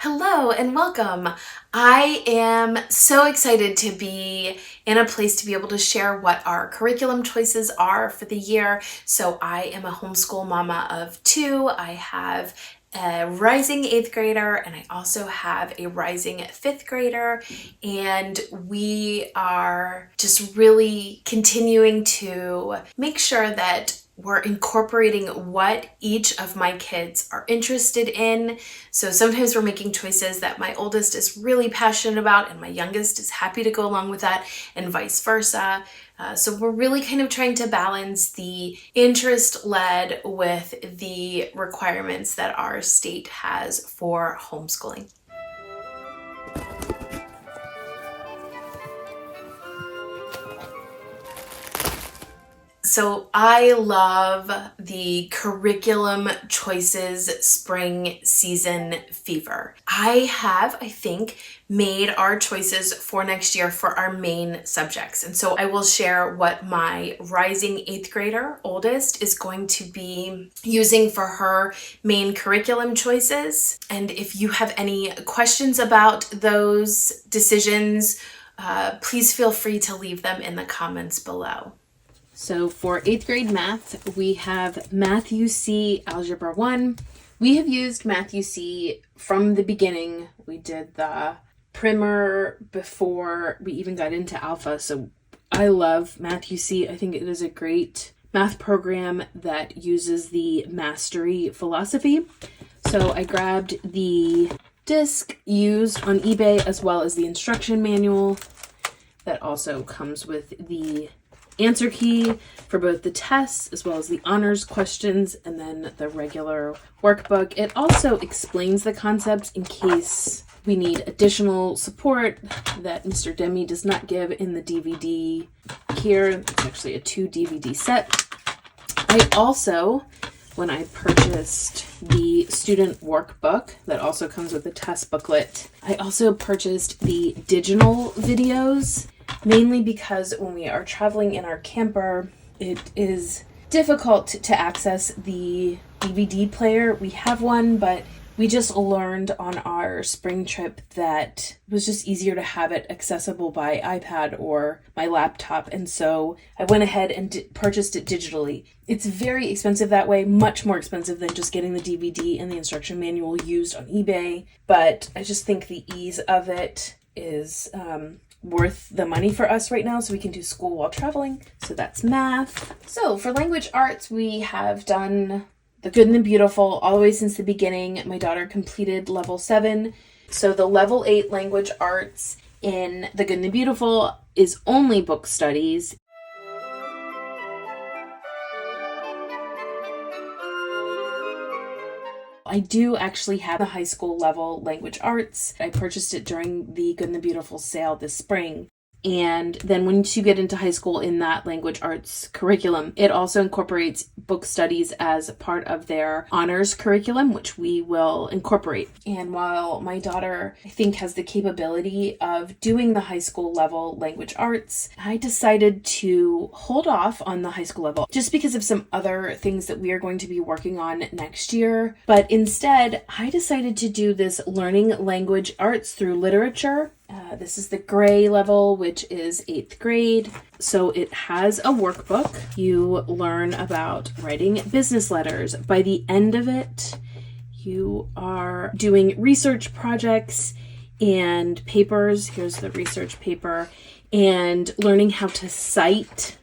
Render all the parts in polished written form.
Hello and welcome. I am so excited to be in a place to be able to share what our curriculum choices are for the year. So I am a homeschool mama of two. I have a rising 8th grader and I also have a rising 5th grader, and we are just really continuing to make sure that we're incorporating what each of my kids are interested in. So sometimes we're making choices that my oldest is really passionate about and my youngest is happy to go along with that, and vice versa. So we're really kind of trying to balance the interest-led with the requirements that our state has for homeschooling. So I love the curriculum choices spring season fever. I think, made our choices for next year for our main subjects. And so I will share what my rising 8th grader, oldest, is going to be using for her main curriculum choices. And if you have any questions about those decisions, please feel free to leave them in the comments below. So for 8th grade math, we have Math UC Algebra 1. We have used Math UC from the beginning. We did the primer before we even got into alpha. So I love Math UC. I think it is a great math program that uses the mastery philosophy. So I grabbed the disc used on eBay as well as the instruction manual that also comes with the answer key for both the tests as well as the honors questions, and then the regular workbook. It also explains the concepts in case we need additional support that Mr. Demi does not give in the DVD here. It's actually a 2 DVD set. I also, when I purchased the student workbook that also comes with the test booklet, I also purchased the digital videos, mainly because when we are traveling in our camper, it is difficult to access the DVD player. We have one, but we just learned on our spring trip that it was just easier to have it accessible by iPad or my laptop. And so I went ahead and purchased it digitally. It's very expensive that way, much more expensive than just getting the DVD and the instruction manual used on eBay. But I just think the ease of it is worth the money for us right now, so we can do school while traveling. So that's math. So for language arts, we have done the good and the beautiful all the way since the beginning. My daughter completed level 7. So the level 8 language arts in the good and the beautiful is only book studies. I do actually have a high school level language arts. I purchased it during the Good and the Beautiful sale this spring. And then once you get into high school in that language arts curriculum, it also incorporates book studies as part of their honors curriculum, which we will incorporate. And while my daughter, I think, has the capability of doing the high school level language arts, I decided to hold off on the high school level just because of some other things that we are going to be working on next year. But instead, I decided to do this learning language arts through literature. This is the gray level, which is 8th grade. So it has a workbook. You learn about writing business letters. By the end of it, you are doing research projects and papers. Here's the research paper. And learning how to cite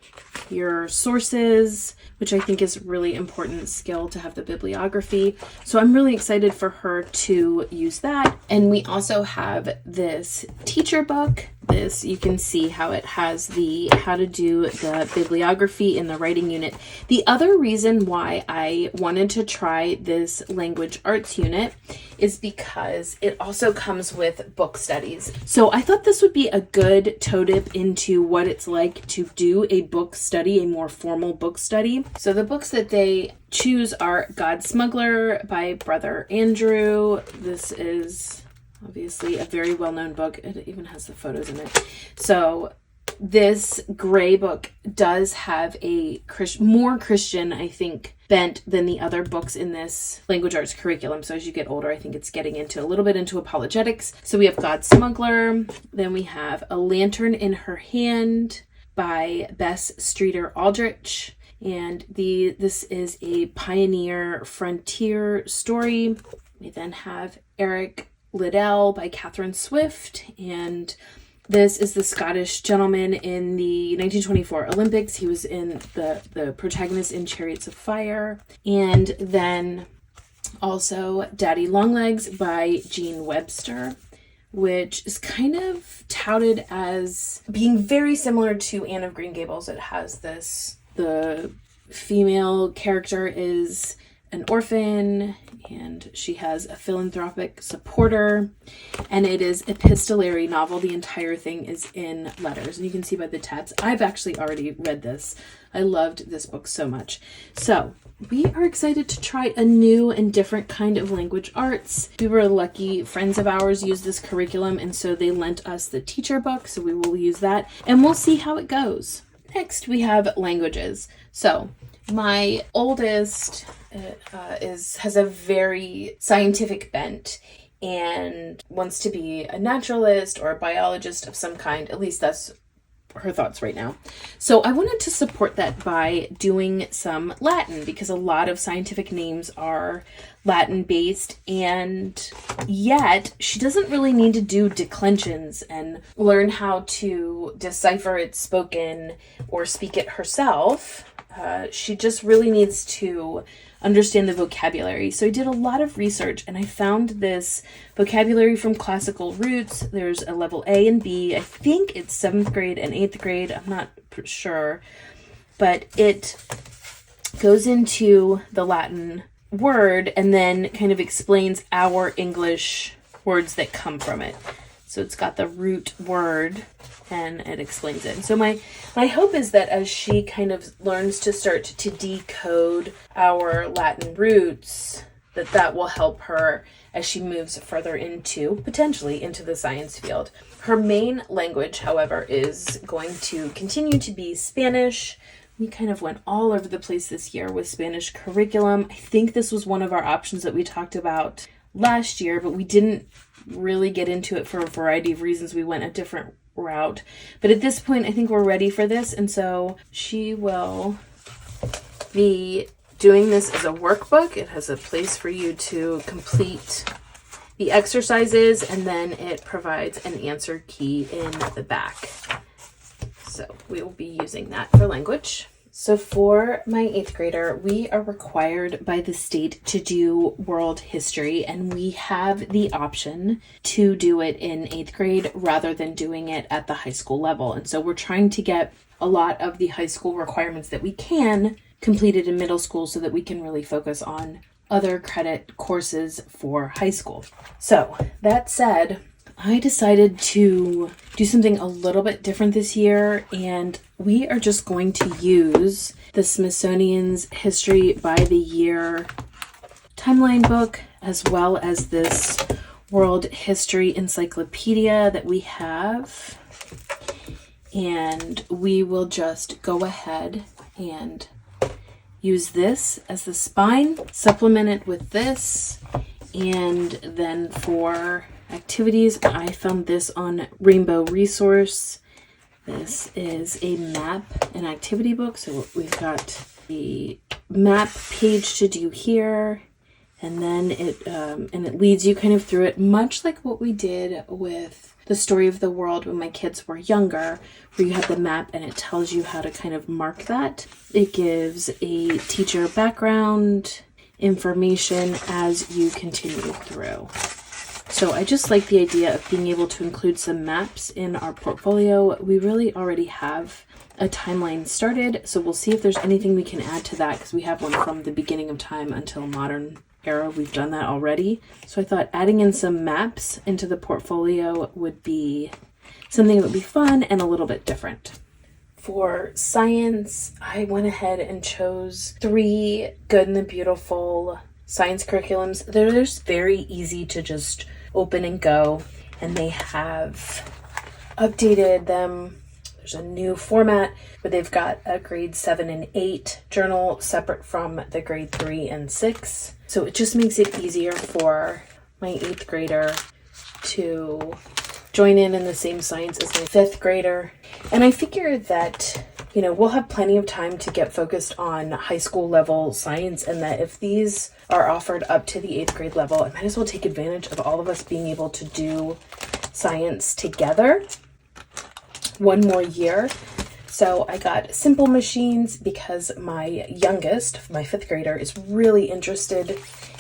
your sources, which I think is a really important skill to have the bibliography. So I'm really excited for her to use that. And we also have this teacher book. This, you can see how it has the how to do the bibliography in the writing unit. The other reason why I wanted to try this language arts unit is because it also comes with book studies. So I thought this would be a good toe dip into what it's like to do a book study, a more formal book study. So the books that they choose are God Smuggler by Brother Andrew. This is obviously a very well-known book. It even has the photos in it. So this gray book does have a more Christian, I think, bent than the other books in this language arts curriculum. So as you get older, I think it's getting into a little bit into apologetics. So we have God Smuggler. Then we have A Lantern in Her Hand by Bess Streeter Aldrich. And this is a pioneer frontier story. We then have Eric Liddell by Catherine Swift. And this is the Scottish gentleman in the 1924 Olympics. He was in the protagonist in Chariots of Fire. And then also Daddy Longlegs by Jean Webster, which is kind of touted as being very similar to Anne of Green Gables. It has the female character is an orphan, and she has a philanthropic supporter, and it is epistolary novel. The entire thing is in letters, and you can see by the tabs. I've actually already read this. I loved this book so much. So we are excited to try a new and different kind of language arts. We were lucky friends of ours used this curriculum, and so they lent us the teacher book, so we will use that, and we'll see how it goes. Next, we have languages. So my oldest has a very scientific bent and wants to be a naturalist or a biologist of some kind. At least that's her thoughts right now. So I wanted to support that by doing some Latin, because a lot of scientific names are Latin based, and yet she doesn't really need to do declensions and learn how to decipher it spoken or speak it herself. She just really needs to understand the vocabulary. So I did a lot of research, and I found this vocabulary from Classical Roots. There's a level A and B. I think it's 7th grade and 8th grade. I'm not sure. But it goes into the Latin word and then kind of explains our English words that come from it. So it's got the root word and it explains it. And so my hope is that as she kind of learns to start to decode our Latin roots, that will help her as she moves further potentially into the science field. Her main language, however, is going to continue to be Spanish. We kind of went all over the place this year with Spanish curriculum. I think this was one of our options that we talked about last year, but we didn't really get into it for a variety of reasons. We went a different route. But at this point, I think we're ready for this. And so she will be doing this as a workbook. It has a place for you to complete the exercises, and then it provides an answer key in the back. So we will be using that for language. So for my 8th grader, we are required by the state to do world history, and we have the option to do it in 8th grade rather than doing it at the high school level. And so we're trying to get a lot of the high school requirements that we can completed in middle school so that we can really focus on other credit courses for high school. So that said, I decided to do something a little bit different this year, and we are just going to use the Smithsonian's History by the Year timeline book, as well as this World History Encyclopedia that we have. And we will just go ahead and use this as the spine, supplement it with this, and then for activities, I found this on Rainbow Resource. This is a map and activity book. So we've got the map page to do here, and then it leads you kind of through it, much like what we did with the Story of the World when my kids were younger, where you have the map and it tells you how to kind of mark that. It gives a teacher background information as you continue through. So I just like the idea of being able to include some maps in our portfolio. We really already have a timeline started, so we'll see if there's anything we can add to that, because we have one from the beginning of time until modern era. We've done that already. So I thought adding in some maps into the portfolio would be something that would be fun and a little bit different. For science, I went ahead and chose 3 Good and the Beautiful science curriculums. They're just very easy to just open and go, and they have updated them There's a new format where they've got a grade 7 and 8 journal separate from the grade 3 and 6. So it just makes it easier for my 8th grader to join in the same science as my 5th grader. And I figured that, we'll have plenty of time to get focused on high school level science, and that if these are offered up to the 8th grade level, I might as well take advantage of all of us being able to do science together one more year. So I got simple machines because my youngest, my 5th grader, is really interested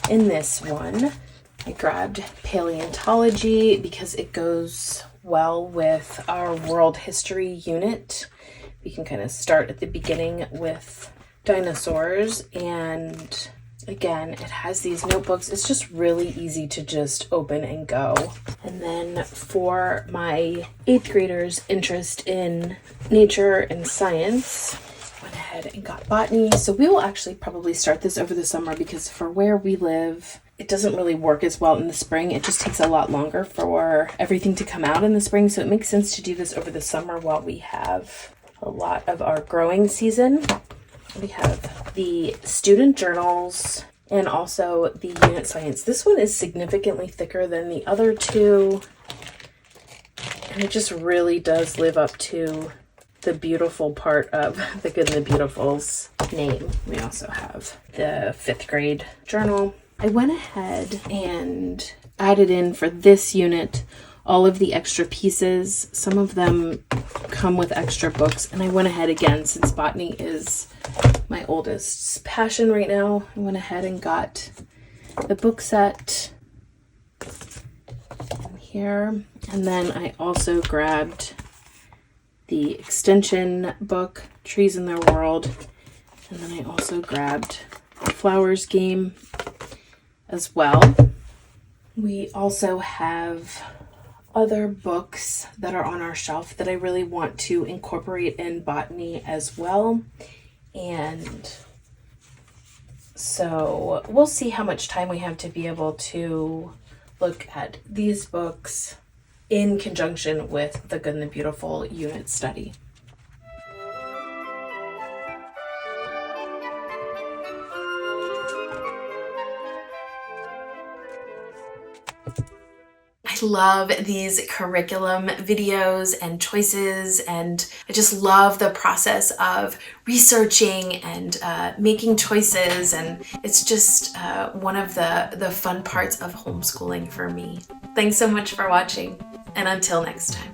in this one. I grabbed paleontology because it goes well with our world history unit. We can kind of start at the beginning with dinosaurs, and again, it has these notebooks. It's just really easy to just open and go. And then for my 8th graders' interest in nature and science, went ahead and got botany. So we will actually probably start this over the summer because for where we live, it doesn't really work as well in the spring. It just takes a lot longer for everything to come out in the spring. So it makes sense to do this over the summer while we have a lot of our growing season. We have the student journals and also the unit science. This one is significantly thicker than the other two, and it just really does live up to the beautiful part of the Good and the Beautiful's name. We also have the 5th grade journal. I went ahead and added in for this unit all of the extra pieces. Some of them come with extra books, and I went ahead again, since botany is my oldest's passion right now, I went ahead and got the book set here. And then I also grabbed the extension book, Trees in Their World. And then I also grabbed the Flowers game as well. We also have other books that are on our shelf that I really want to incorporate in botany as well. And so we'll see how much time we have to be able to look at these books in conjunction with the Good and the Beautiful unit study. I love these curriculum videos and choices, and I just love the process of researching and making choices, and it's just one of the fun parts of homeschooling for me. Thanks so much for watching, and until next time.